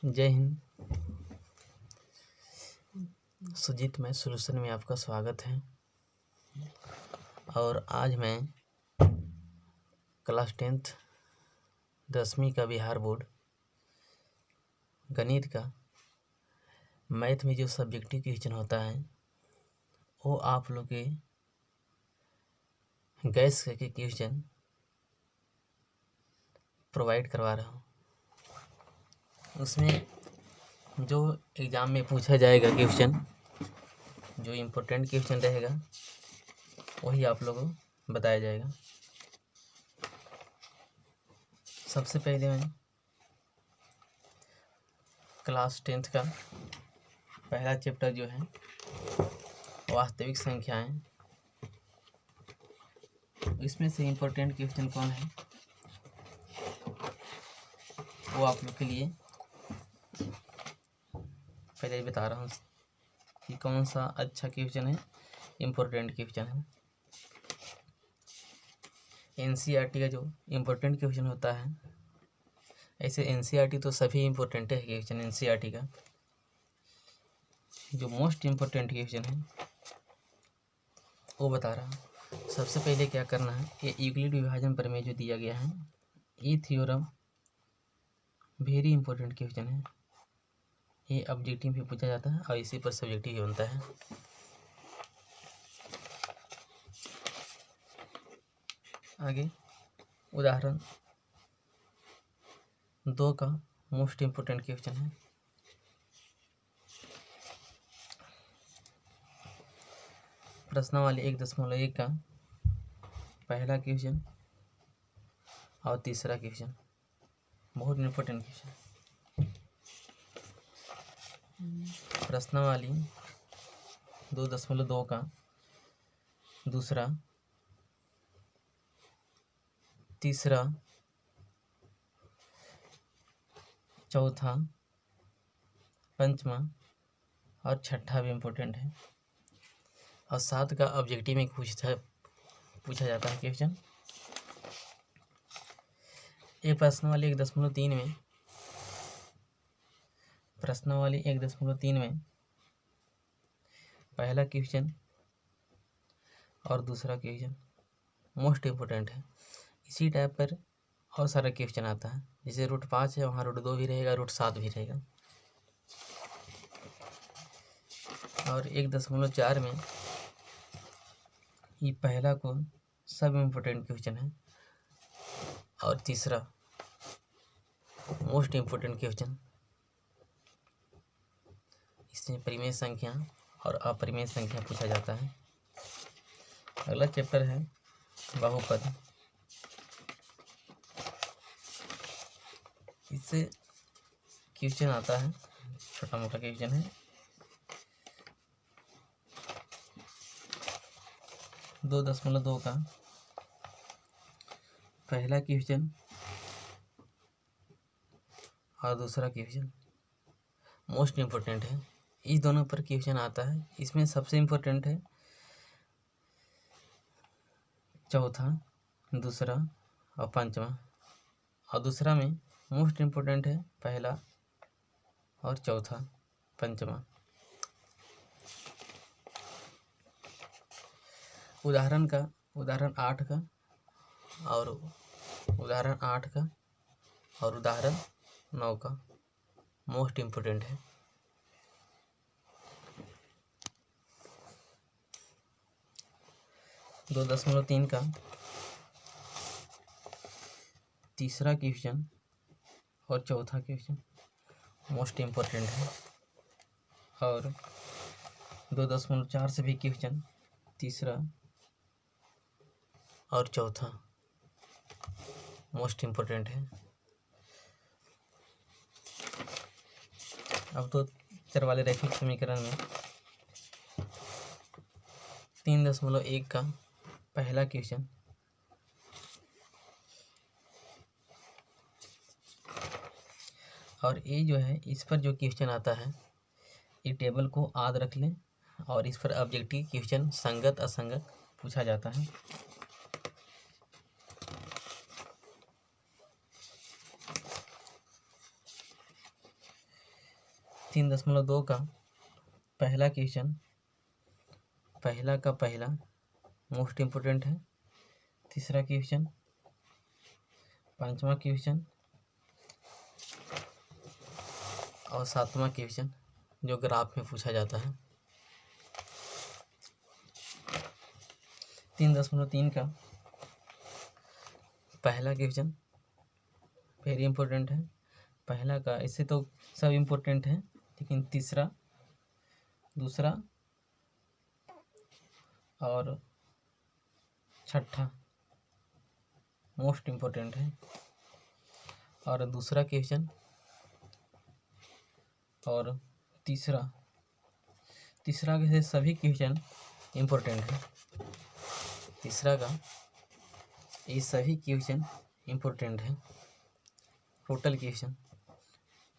जय हिंद। सुजीत मैं सोल्यूशन में आपका स्वागत है। और आज मैं क्लास 10th 10वीं का बिहार बोर्ड गणित का मैथ में जो सब्जेक्टिव क्वेश्चन होता है वो आप लोग के गैस के क्वेश्चन प्रोवाइड करवा रहा हूँ। उसमें जो एग्ज़ाम में पूछा जाएगा क्वेश्चन, जो इम्पोर्टेंट क्वेश्चन रहेगा वही आप लोगों को बताया जाएगा। सबसे पहले मैं क्लास 10th का पहला चैप्टर जो है वास्तविक संख्याएं, इसमें से इम्पोर्टेंट क्वेश्चन कौन है वो आप लोग के लिए पहले ही बता रहा हूँ कि कौन सा अच्छा क्वेश्चन है, इम्पोर्टेंट क्वेश्चन है। एनसीईआरटी का जो इम्पोर्टेंट क्वेश्चन होता है, ऐसे एनसीईआरटी तो सभी इम्पोर्टेंट है क्वेश्चन, एनसीईआरटी का जो मोस्ट इम्पोर्टेंट क्वेश्चन है वो बता रहा हूँ। सबसे पहले क्या करना है, ये यूक्लिड विभाजन प्रमेय जो दिया गया है, ये थ्योरम वेरी इंपॉर्टेंट क्वेश्चन है। ये ऑब्जेक्टिव भी पूछा जाता है और इसी पर सब्जेक्टिव भी बनता है। आगे उदाहरण 2 का मोस्ट इम्पोर्टेंट क्वेश्चन है। प्रश्नावली 1.1 का पहला क्वेश्चन और तीसरा क्वेश्चन बहुत इम्पोर्टेंट क्वेश्चन। प्रश्नावली 2.2 का दूसरा, तीसरा, चौथा, पंचमा और छठा भी इम्पोर्टेंट है। और 7 का ऑब्जेक्टिव में पूछा जाता है क्वेश्चन। ये प्रश्नावली 1.3 में, प्रश्नावली 1.3 में पहला क्वेश्चन और दूसरा क्वेश्चन मोस्ट इम्पोर्टेंट है। इसी टाइप पर और सारा क्वेश्चन आता है, जैसे रूट 5 है वहाँ रूट 2 भी रहेगा, रूट 7 भी रहेगा। और 1.4 में ये पहला को सब इम्पोर्टेंट क्वेश्चन है और तीसरा मोस्ट इम्पोर्टेंट क्वेश्चन। इसमें परिमेय संख्या और अपरिमेय संख्या पूछा जाता है। अगला चैप्टर है बहुपद। इससे क्वेश्चन आता है, छोटा मोटा क्वेश्चन है। 2.2 का पहला क्वेश्चन और दूसरा क्वेश्चन मोस्ट इम्पोर्टेंट है। इस दोनों पर क्वेश्चन आता है। इसमें सबसे इम्पोर्टेंट है चौथा, दूसरा और पंचमा, और दूसरा में मोस्ट इम्पोर्टेंट है पहला और चौथा, पंचमा। उदाहरण 8 का और उदाहरण 8 का और उदाहरण 9 का मोस्ट इम्पोर्टेंट है। दो 2.3 का तीसरा क्वेश्चन और चौथा क्वेश्चन मोस्ट इम्पोर्टेंट है। और 2.4 से भी क्वेश्चन तीसरा और चौथा मोस्ट इम्पोर्टेंट है। अब तो चर वाले रैखिक समीकरण में 3.1 का पहला क्वेश्चन और ये जो है, इस पर जो क्वेश्चन आता है, ये टेबल को याद रख लें और इस पर ऑब्जेक्टिव क्वेश्चन संगत असंगत पूछा जाता है। 3.2 का पहला क्वेश्चन, पहला का पहला मोस्ट इम्पोर्टेंट है। तीसरा क्वेश्चन, पांचवा क्वेश्चन और सातवां क्वेश्चन जो ग्राफ में पूछा जाता है। 3.3 का पहला क्वेश्चन वेरी इम्पोर्टेंट है। पहला का, इससे तो सब इम्पोर्टेंट है, लेकिन तीसरा, दूसरा और छठा मोस्ट इम्पोर्टेंट है। और दूसरा क्वेश्चन और तीसरा के सभी क्वेश्चन इम्पोर्टेंट है। तीसरा का ये सभी क्वेश्चन इम्पोर्टेंट है। टोटल क्वेश्चन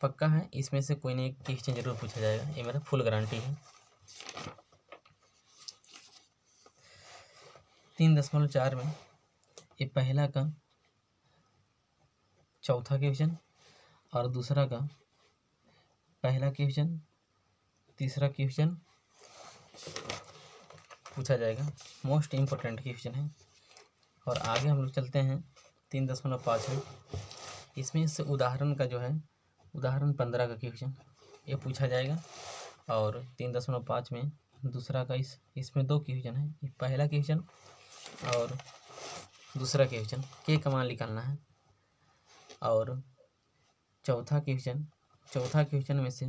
पक्का है, इसमें से कोई ना एक क्वेश्चन जरूर पूछा जाएगा, ये मेरा फुल गारंटी है। 3.4 में ये पहला का चौथा क्वेश्चन और दूसरा का पहला क्वेश्चन, तीसरा क्वेश्चन पूछा जाएगा, मोस्ट इम्पोर्टेंट क्वेश्चन है। और आगे हम लोग चलते हैं 3.5 में। इसमें से उदाहरण का जो है, उदाहरण 15 का क्वेश्चन ये पूछा जाएगा। और 3.5 में दूसरा का इसमें 2 क्वेश्चन है, पहला क्वेश्चन और दूसरा क्वेश्चन के कमान निकालना है। और चौथा क्वेश्चन में से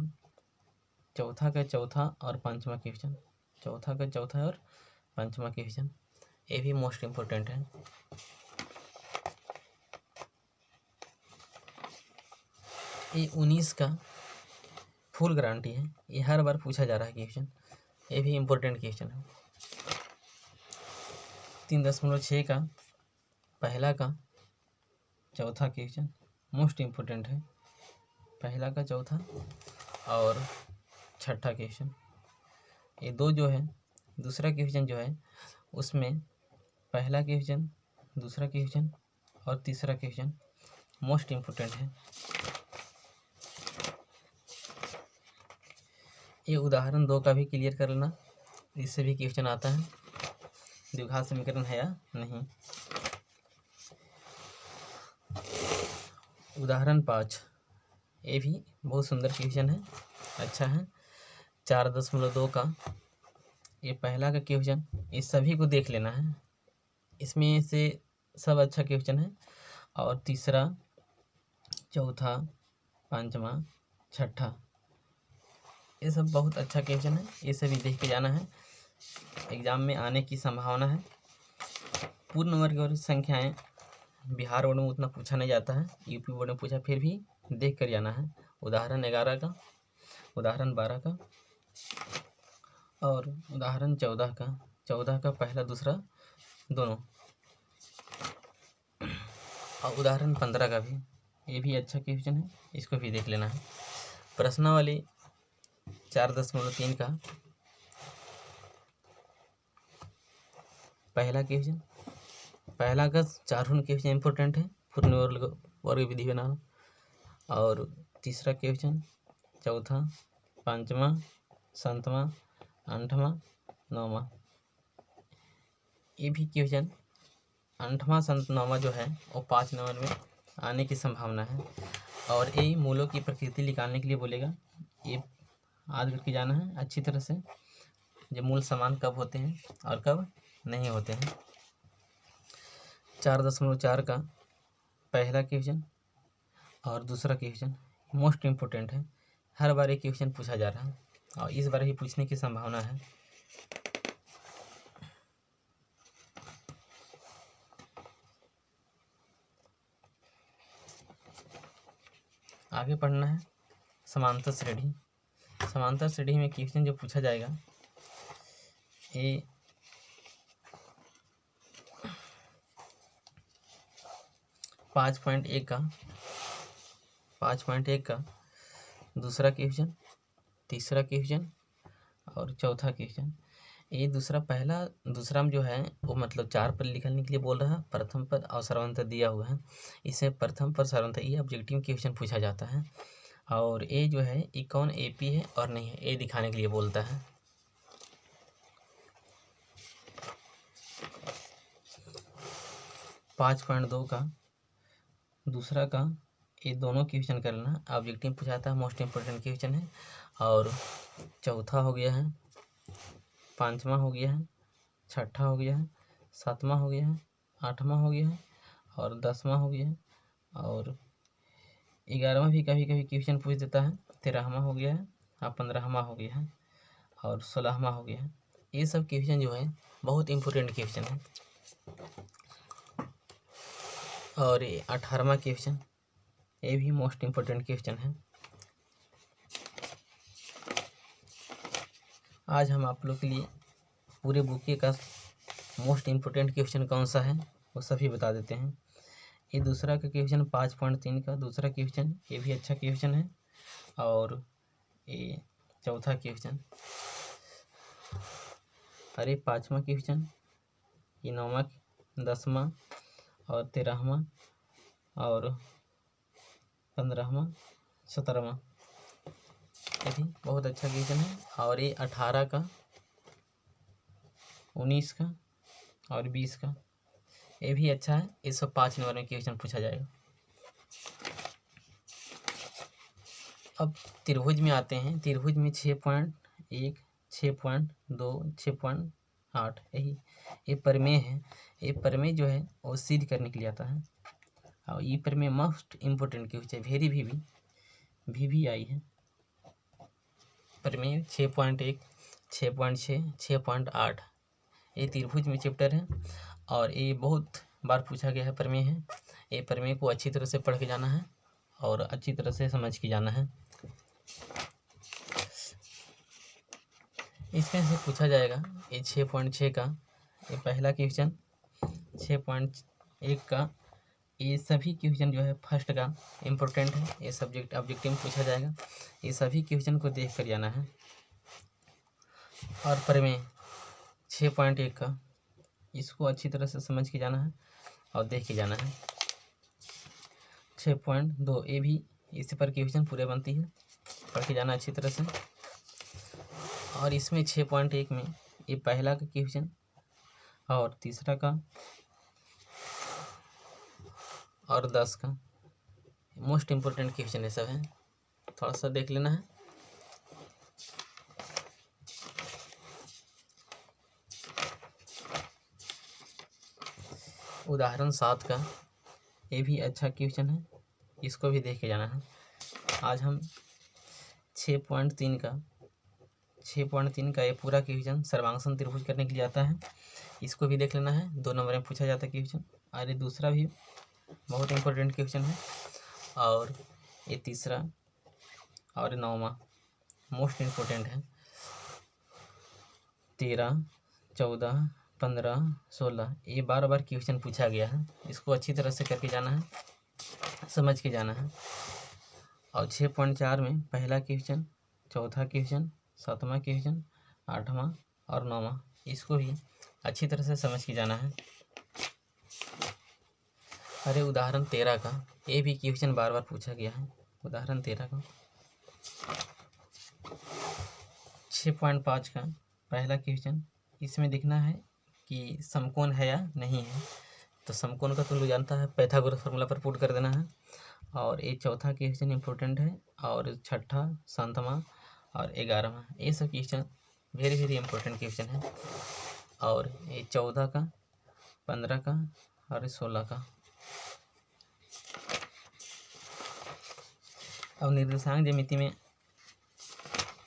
चौथा का चौथा और पांचवा क्वेश्चन, चौथा का चौथा और पांचवा क्वेश्चन ये भी मोस्ट इम्पोर्टेंट है। ये 19 का फुल गारंटी है, ये हर बार पूछा जा रहा है क्वेश्चन, ये भी इम्पोर्टेंट क्वेश्चन है। 3.6 का पहला का चौथा क्वेश्चन मोस्ट इम्पोर्टेंट है। पहला का चौथा और छठा क्वेश्चन, ये 2 जो है, दूसरा क्वेश्चन जो है उसमें पहला क्वेश्चन, दूसरा क्वेश्चन और तीसरा क्वेश्चन मोस्ट इम्पोर्टेंट है। ये उदाहरण 2 का भी क्लियर कर लेना, इससे भी क्वेश्चन आता है, द्विघात समीकरण है या नहीं। उदाहरण 5 ये भी बहुत सुंदर क्वेश्चन है, अच्छा है। 4.2 का ये पहला का क्वेश्चन, इस सभी को देख लेना है, इसमें से सब अच्छा क्वेश्चन है। और तीसरा, चौथा, पांचवा, छठा ये सब बहुत अच्छा क्वेश्चन है, ये सभी देख के जाना है, एग्जाम में आने की संभावना है। पूर्ण वर्ग और संख्याएं बिहार बोर्ड में उतना पूछा नहीं जाता है, यूपी बोर्ड में पूछा, फिर भी देख कर जाना है। उदाहरण 11 का, उदाहरण 12 का और उदाहरण 14 का पहला दूसरा दोनों, और उदाहरण 15 का भी, ये भी अच्छा क्वेश्चन है, इसको भी देख लेना है। प्रश्नावली 4.3 का पहला क्वेश्चन, पहला का चारों क्वेश्चन इम्पोर्टेंट है, पूर्ण वर्ग विधि बनाना। और तीसरा क्वेश्चन, चौथा, पांचवा, सातवां, आठवां, नौवां, ये भी क्वेश्चन 8वां, 9वां जो है वो 5 नंबर में आने की संभावना है। और ये मूलों की प्रकृति निकालने के लिए बोलेगा, ये याद करके जाना है अच्छी तरह से, जो मूल समान कब होते हैं और कब नहीं होते हैं। 4.4 का पहला क्वेश्चन और दूसरा क्वेश्चन मोस्ट इम्पोर्टेंट है, हर बार एक क्वेश्चन पूछा जा रहा है और इस बार ही पूछने की संभावना है। आगे पढ़ना है समांतर श्रेणी। समांतर श्रेणी में क्वेश्चन जो पूछा जाएगा, ये 5.1 का दूसरा क्वेश्चन, तीसरा क्वेश्चन और चौथा क्वेश्चन। ये दूसरा में जो है वो मतलब 4 पद लिखने के लिए बोल रहा है, प्रथम पद और सर्वांतर दिया हुआ है। इसमें प्रथम पद सर्वांतर ये ऑब्जेक्टिव क्वेश्चन पूछा जाता है। और ए जो है ये कौन एपी है और नहीं है ये दिखाने के लिए बोलता है। पाँच पॉइंट दो का दूसरा का ये दोनों क्वेश्चन कर लेना, ऑब्जेक्टिव पूछा था, मोस्ट इम्पोर्टेंट क्वेश्चन है। और चौथा हो गया है, पाँचवा हो गया है, छठा हो गया है, सातवां हो गया है, आठवां हो गया है और 10वां हो गया है और 11वां भी कभी कभी क्वेश्चन पूछ देता है, 13वां हो गया है और 15वां हो गया है और 16वां हो गया है। ये सब क्वेश्चन जो है बहुत इम्पोर्टेंट क्वेश्चन है। और ये 18वां क्वेश्चन ये भी मोस्ट इम्पोर्टेंट क्वेश्चन है। आज हम आप लोग के लिए पूरे बुके का मोस्ट इम्पोर्टेंट क्वेश्चन कौन सा है वो सभी बता देते हैं। ये दूसरा का क्वेश्चन 5.3 का दूसरा क्वेश्चन ये भी अच्छा क्वेश्चन है। और ये चौथा क्वेश्चन, अरे पाँचवा क्वेश्चन, ये 9वां, 10वां और 13वां और 15वां, 17वां, ये भी बहुत अच्छा क्वेश्चन है। और ये 18 का, 19 का और 20 का ये भी अच्छा है। इस सब 5 नंबर में क्वेश्चन पूछा जाएगा। अब त्रिभुज में आते हैं। त्रिभुज में 6.1, 6.2, 6.8 यही ये प्रमेय है। ये प्रमेय जो है वो सिद्ध करने के लिए आता है और ये प्रमेय मोस्ट इम्पोर्टेंट क्वेश्चन वेरी भी आई है। प्रमेय 6.1, 6.6, 6.8 ये त्रिभुज में चैप्टर है और ये बहुत बार पूछा गया है प्रमेय है। ये प्रमेय को अच्छी तरह से पढ़ के जाना है और अच्छी तरह से समझ के जाना है। इसमें से पूछा जाएगा ये 6.6 का ये पहला क्वेश्चन, 6.1 का ये सभी क्वेश्चन जो है फर्स्ट का इम्पोर्टेंट है। ये सब्जेक्ट ऑब्जेक्टिव में पूछा जाएगा। ये सभी क्वेश्चन को देख कर जाना है। और प्रमेय 6.1 का इसको अच्छी तरह से समझ के जाना है और देख के जाना है। 6.2 ये भी इसी पर क्वेश्चन पूरे बनती है, पढ़ के जाना अच्छी तरह से। और इसमें 6.1 में ये पहला का क्वेश्चन और तीसरा का और 10 का मोस्ट इम्पोर्टेंट क्वेश्चन ये सब है, थोड़ा सा देख लेना है। उदाहरण 7 का ये भी अच्छा क्वेश्चन है, इसको भी देख के जाना है। आज हम 6.3 का ये पूरा क्वेश्चन सर्वांगसम त्रिभुज करने के लिए आता है, इसको भी देख लेना है। 2 नंबर में पूछा जाता है क्वेश्चन। और ये दूसरा भी बहुत इम्पोर्टेंट क्वेश्चन है और ये तीसरा और 9वां मोस्ट इम्पोर्टेंट है। 13, 14, 15, 16 ये बार क्वेश्चन पूछा गया है, इसको अच्छी तरह से करके जाना है, समझ के जाना है। और 6.4 में पहला क्वेश्चन, चौथा क्वेश्चन, 7वां क्वेश्चन, 8वां और 9वां इसको भी अच्छी तरह से समझ के जाना है। अरे उदाहरण 13 का ये भी क्वेश्चन बार पूछा गया है। उदाहरण 13 का 6.5 का पहला क्वेश्चन, इसमें देखना है कि समकोण है या नहीं है। तो समकोण का तो लोग जानता है, पाइथागोरस फार्मूला पर पुट कर देना है। और ये चौथा क्वेश्चन इम्पोर्टेंट है और छठा, 7वां और 11वां ये सब क्वेश्चन वेरी इम्पोर्टेंट क्वेश्चन है। और ये 14 का, 15 का और 16 का। अब निर्देशांक ज्यामिति में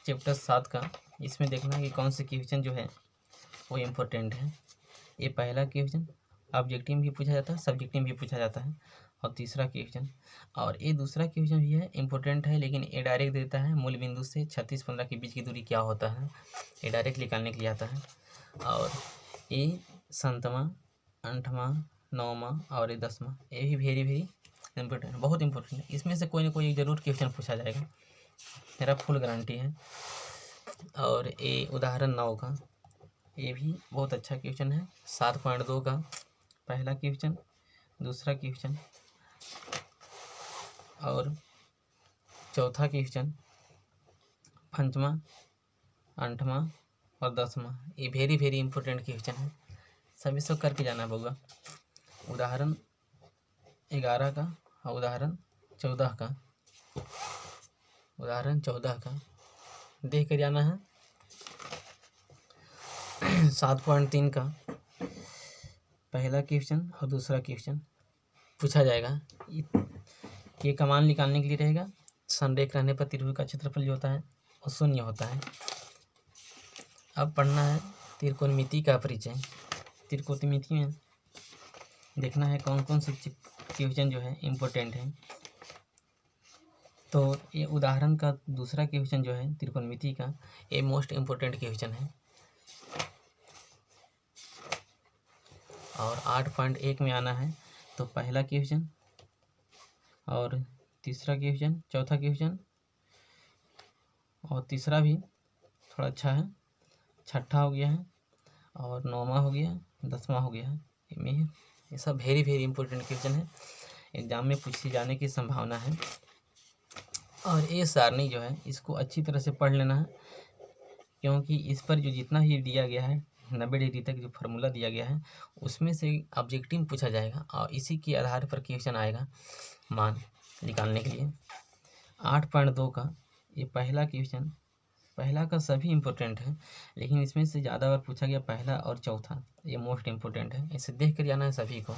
चैप्टर 7 का इसमें देखना है कि कौन से क्वेश्चन जो है वो इम्पोर्टेंट है। ये पहला क्वेश्चन ऑब्जेक्टिव भी पूछा जाता है, सब्जेक्टिव भी पूछा जाता है और तीसरा क्वेश्चन। और ये दूसरा क्वेश्चन भी है इम्पोर्टेंट है, लेकिन ये डायरेक्ट देता है मूल बिंदु से 36, 15 के बीच की दूरी क्या होता है, ये डायरेक्ट निकालने के लिए आता है। और ये 7वां, 8वां, 9वां और ये 10वां ये भी वेरी इम्पोर्टेंट, बहुत इम्पोर्टेंट है। इसमें से कोई ना कोई जरूर क्वेश्चन पूछा जाएगा, मेरा फुल गारंटी है। और ये उदाहरण 9 का ये भी बहुत अच्छा क्वेश्चन है। 7.2 का पहला क्वेश्चन, दूसरा क्वेश्चन और चौथा क्वेश्चन, पंचमा, आठवां और 10वां, ये वेरी वेरी इंपॉर्टेंट क्वेश्चन है, सभी सब करके जाना होगा। उदाहरण 11 का और उदाहरण 14 का, उदाहरण 14 का देख कर जाना है। 7.3 का पहला क्वेश्चन और दूसरा क्वेश्चन पूछा जाएगा। ये कमान निकालने के लिए रहेगा। संरेख रहने पर त्रिभुज का क्षेत्रफल जो होता है वो शून्य होता है। अब पढ़ना है त्रिकोणमिति का परिचय। त्रिकोणमिति में देखना है कौन कौन से क्वेश्चन जो है इम्पोर्टेंट है। तो ये उदाहरण का दूसरा क्वेश्चन जो है त्रिकोणमिति का, ये मोस्ट इम्पोर्टेंट क्वेश्चन है। और 8.1 में आना है तो पहला क्वेश्चन और तीसरा क्वेश्चन, चौथा क्वेश्चन और तीसरा भी थोड़ा अच्छा है, छठा हो गया है और 9वां हो गया, 10वां हो गया है। ये सब वेरी वेरी इंपॉर्टेंट क्वेश्चन है, एग्जाम में पूछे जाने की संभावना है। और ये सारणी जो है इसको अच्छी तरह से पढ़ लेना है, क्योंकि इस पर जो जितना ही दिया गया है 90 डिग्री तक जो फार्मूला दिया गया है उसमें से ऑब्जेक्टिव पूछा जाएगा और इसी के आधार पर क्वेश्चन आएगा मान निकालने के लिए। 8.2 का ये पहला क्वेश्चन, पहला का सभी इम्पोर्टेंट है लेकिन इसमें से ज़्यादा बार पूछा गया पहला और चौथा, ये मोस्ट इम्पोर्टेंट है, इसे देख कर जाना है सभी को।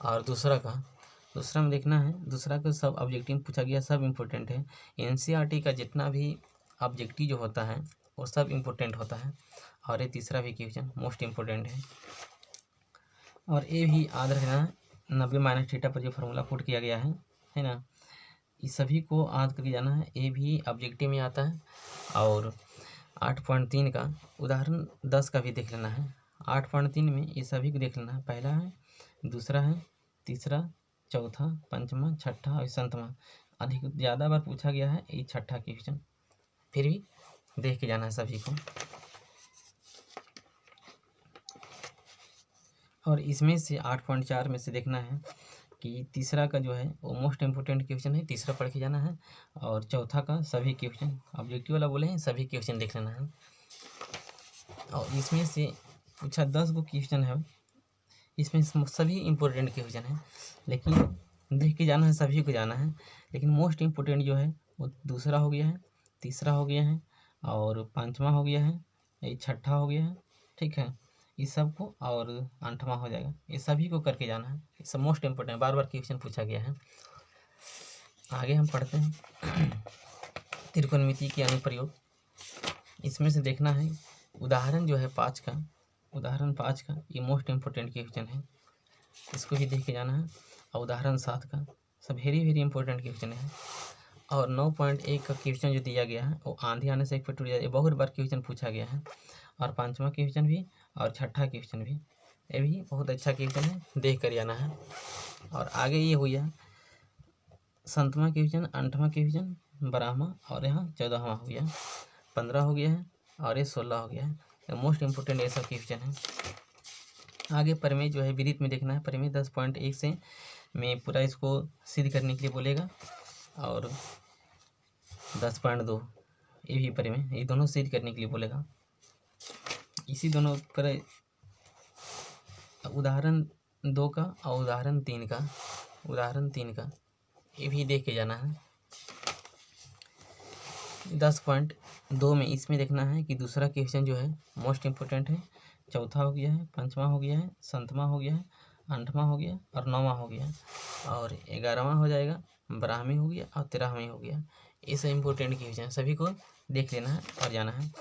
और दूसरा में देखना है, दूसरा का सब ऑब्जेक्टिव पूछा गया, सब इम्पोर्टेंट है। एनसीईआरटी का जितना भी ऑब्जेक्टिव जो होता है वो सब इम्पोर्टेंट होता है। और ये तीसरा भी क्वेश्चन मोस्ट इम्पोर्टेंट है। और ये भी याद रखना 90 - थीटा पर जो फार्मूला पुट किया गया है ना, इस सभी को याद करके जाना है, ये भी ऑब्जेक्टिव में आता है। और 8.3 का उदाहरण 10 का भी देख लेना है। 8.3 में ये सभी को देख लेना है, पहला है, दूसरा है, तीसरा, चौथा, पंचमा, छठा और 7वां। अधिक ज़्यादा बार पूछा गया है ये छठा क्वेश्चन, फिर भी देख के जाना है सभी को। और इसमें से 8.4 में से देखना है कि तीसरा का जो है वो मोस्ट इम्पोर्टेंट क्वेश्चन है, तीसरा पढ़ के जाना है। और चौथा का सभी क्वेश्चन, ऑब्जेक्टिव वाला बोले हैं, सभी क्वेश्चन देख लेना है। और इसमें से पूछा 10 गो क्वेश्चन है, इसमें सभी इम्पोर्टेंट क्वेश्चन है लेकिन देख के जाना है, सभी को जाना है। लेकिन मोस्ट इम्पोर्टेंट जो है वो दूसरा हो गया है, तीसरा हो गया है और पाँचवा हो गया है, ये छठा हो गया है, ठीक है, इस सब को, और 8वां हो जाएगा। ये सभी को करके जाना है, ये सब मोस्ट इम्पोर्टेंट, बार बार क्वेश्चन पूछा गया है। आगे हम पढ़ते हैं त्रिकोणमिति के अनुप्रयोग। इसमें से देखना है उदाहरण जो है 5 का, उदाहरण 5 का ये मोस्ट इम्पोर्टेंट क्वेश्चन है, इसको भी देख के जाना है। और उदाहरण 7 का सब वेरी वेरी इंपॉर्टेंट क्वेश्चन है। और 9.1 का क्वेश्चन जो दिया गया है वो आंधी आने से एक पे टूट जाए, बहुत बार क्वेश्चन पूछा गया है। और 5वां क्वेश्चन भी और छठा क्वेश्चन भी, ये भी बहुत अच्छा क्वेश्चन है, देख कर जाना है। और आगे ये हो गया 7वां क्वेश्चन, 8वां क्वेश्चन, 12वां और यहाँ 14वां हो गया, 15 हो गया है और ये 16 हो गया है। तो मोस्ट इम्पोर्टेंट ऐसा क्वेश्चन है। आगे प्रमेय जो है विदित में देखना है, प्रमेय 10.1 से मैं पूरा इसको सिद्ध करने के लिए बोलेगा। और 10.2 ये भी प्रमेय, ये दोनों सिद्ध करने के लिए बोलेगा। इसी दोनों पर उदाहरण 2 का और उदाहरण 3 का, उदाहरण 3 का ये भी देख के जाना है। 10.2 में इसमें देखना है कि दूसरा क्वेश्चन जो है मोस्ट इम्पोर्टेंट है, चौथा हो गया है, पाँचवा हो गया है, 7वां हो गया है, 8वां हो गया और 9वां हो गया और 11वां हो जाएगा, 12वां हो गया और 13वां हो गया। ये सब इम्पोर्टेंट क्वेश्चन सभी को देख लेना है और जाना है।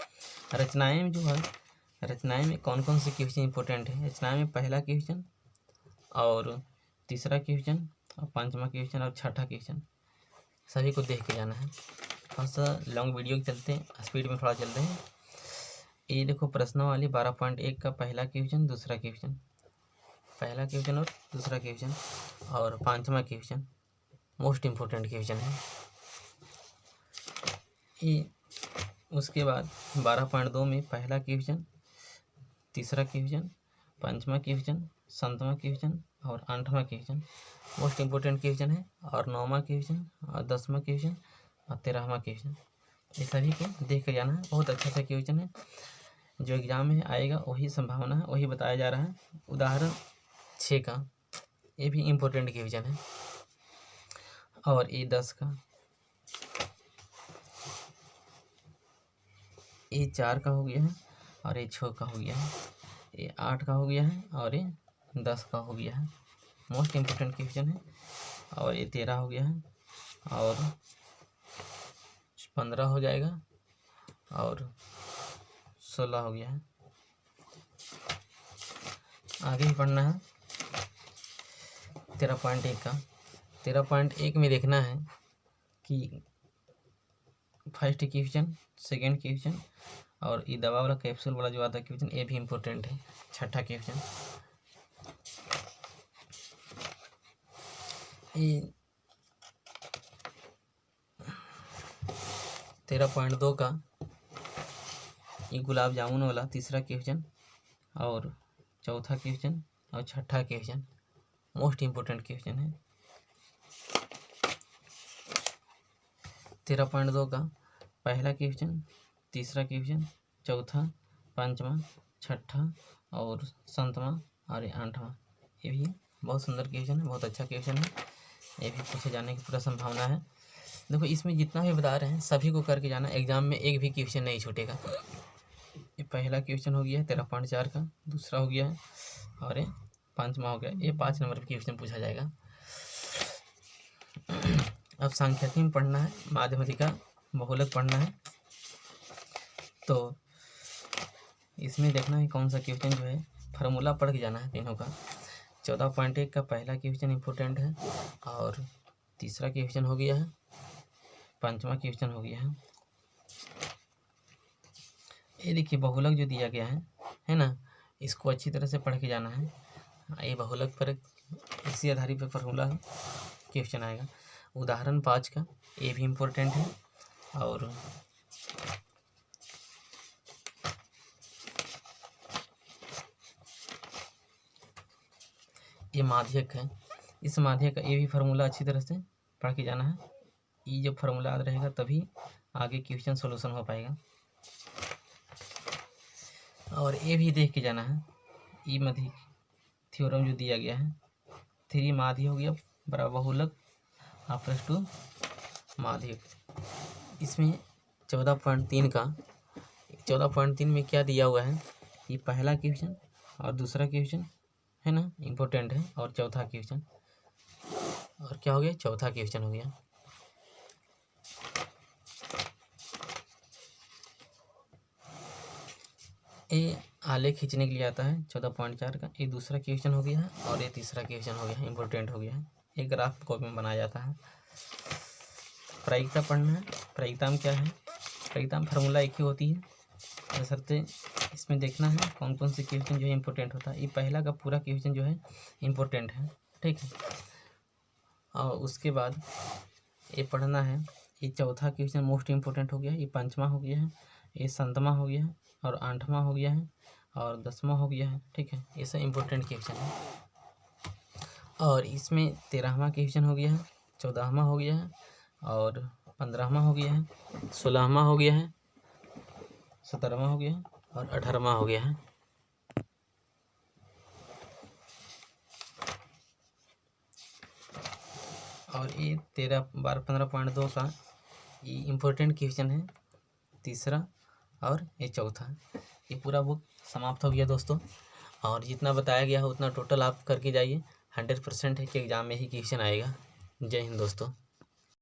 रचनाएं में जो है, रचनाएं में कौन कौन से क्वेश्चन इंपॉर्टेंट है, रचनाएं में पहला क्वेश्चन और तीसरा क्वेश्चन और 5वां क्वेश्चन और छठा क्वेश्चन सभी को देख के जाना है। थोड़ा सा लॉन्ग वीडियो चलते हैं, स्पीड में थोड़ा चलते हैं। ये देखो प्रश्नावली 12.1 का पहला क्वेश्चन, दूसरा क्वेश्चन, पहला क्वेश्चन और दूसरा क्वेश्चन और 5वां क्वेश्चन मोस्ट इम्पोर्टेंट क्वेश्चन है ये। उसके बाद 12.2 में पहला क्वेश्चन, तीसरा क्वेश्चन, 5वां क्वेश्चन, 7वां क्वेश्चन और 8वां क्वेश्चन मोस्ट इम्पोर्टेंट क्वेश्चन है। और 9वां क्वेश्चन और 10वां क्वेश्चन और 13वां क्वेश्चन, ये सभी को देख कर जाना है। बहुत अच्छा सा क्वेश्चन है, जो एग्जाम में आएगा वही संभावना है, वही बताया जा रहा है। उदाहरण 6 का, ये भी इम्पोर्टेंट क्वेश्चन है। और ये 10 का, ये 4 का हो गया है, और ये 6 का हो गया है, ये 8 का हो गया है, और ये 10 का हो गया है। मोस्ट इम्पोर्टेंट क्वेश्चन है। और ये 13 हो गया है, और 15 हो जाएगा, और 16 हो गया है। आगे ही पढ़ना है 13.1 का। 13.1 में देखना है कि फर्स्ट क्वेश्चन, सेकेंड क्वेश्चन, और ये दवा वाला कैप्सूल वाला जो आता है क्वेश्चन, ये भी इम्पोर्टेंट है। छठा क्वेश्चन, ये 13.2 का, ये गुलाब जामुन वाला तीसरा क्वेश्चन, और चौथा क्वेश्चन, और छठा क्वेश्चन मोस्ट इम्पोर्टेंट क्वेश्चन है। 13.2 का पहला क्वेश्चन, तीसरा क्वेश्चन, चौथा, पांचवा, छठा और सातवां, और 8वां, ये भी बहुत सुंदर क्वेश्चन है, बहुत अच्छा क्वेश्चन है। ये भी पूछे जाने की पूरा संभावना है। देखो इसमें जितना भी बता रहे हैं सभी को करके जाना, एग्जाम में एक भी क्वेश्चन नहीं छूटेगा। ये पहला क्वेश्चन हो गया है 13.4 का, दूसरा हो गया है, और ये 5वां हो गया। ये 5 नंबर पे क्वेश्चन पूछा जाएगा। अब सांख्यिकी में पढ़ना है, माध्यमिका बहुलक पढ़ना है। तो इसमें देखना है कौन सा क्वेश्चन जो है फार्मूला पढ़ के जाना है तीनों का। 14.1 का पहला क्वेश्चन इम्पोर्टेंट है, और तीसरा क्वेश्चन हो गया है, 5वां क्वेश्चन हो गया है। ये देखिए बहुलक जो दिया गया है ना, इसको अच्छी तरह से पढ़ के जाना है। ये बहुलक पर इसी आधारित पे फार्मूला क्वेश्चन आएगा। उदाहरण 5 का, ये भी इम्पोर्टेंट है। और ये माध्यक है, इस माध्यक का ये भी फार्मूला अच्छी तरह से पढ़ के जाना है। ये जब फार्मूला याद रहेगा तभी आगे क्वेश्चन सॉल्यूशन हो पाएगा। और ये भी देख के जाना है, ई माध्यक थ्योरम जो दिया गया है, 3 माध्य हो गया बराबर बहुलक प्लस 2 माध्यक। इसमें 14.3 का, 14.3 में क्या दिया हुआ है, ये पहला क्वेश्चन और दूसरा क्वेश्चन है ना, इम्पोर्टेंट है, और चौथा क्वेश्चन, और क्या हो गया, चौथा क्वेश्चन हो गया। ये आलेख खींचने के लिए आता है 14.4 का, ये दूसरा क्वेश्चन हो गया है, और ये तीसरा क्वेश्चन हो गया है, इम्पोर्टेंट हो गया है। एक ग्राफ कॉपी में बनाया जाता है। प्रायिकता पढ़ना है। प्रायिकता में क्या है, प्रायिकता में फार्मूला एक ही होती है, बशर्ते इसमें देखना है कौन कौन से क्वेश्चन जो है इम्पोर्टेंट होता है। ये पहला का पूरा क्वेश्चन जो है इम्पोर्टेंट है, ठीक है। और उसके बाद ये पढ़ना है, ये चौथा क्वेश्चन मोस्ट इम्पोर्टेंट हो गया है, ये 5वां हो गया है, ये 7वां हो गया है, और 8वां हो गया है, और 10वां हो गया है, ठीक है। ये सब इम्पोर्टेंट क्वेश्चन है। और इसमें 13वां क्वेश्चन हो गया है, 14वां हो गया है, और 15वां हो गया है, 16वां हो गया है, 17वां हो गया है, और 18वां हो गया है। और ये 15.2 का ये इम्पोर्टेंट क्वेश्चन है, तीसरा और ये चौथा। ये पूरा बुक समाप्त हो गया दोस्तों। और जितना बताया गया है उतना टोटल आप करके जाइए। 100% है कि एग्ज़ाम में ही क्वेश्चन आएगा। जय हिंद दोस्तों।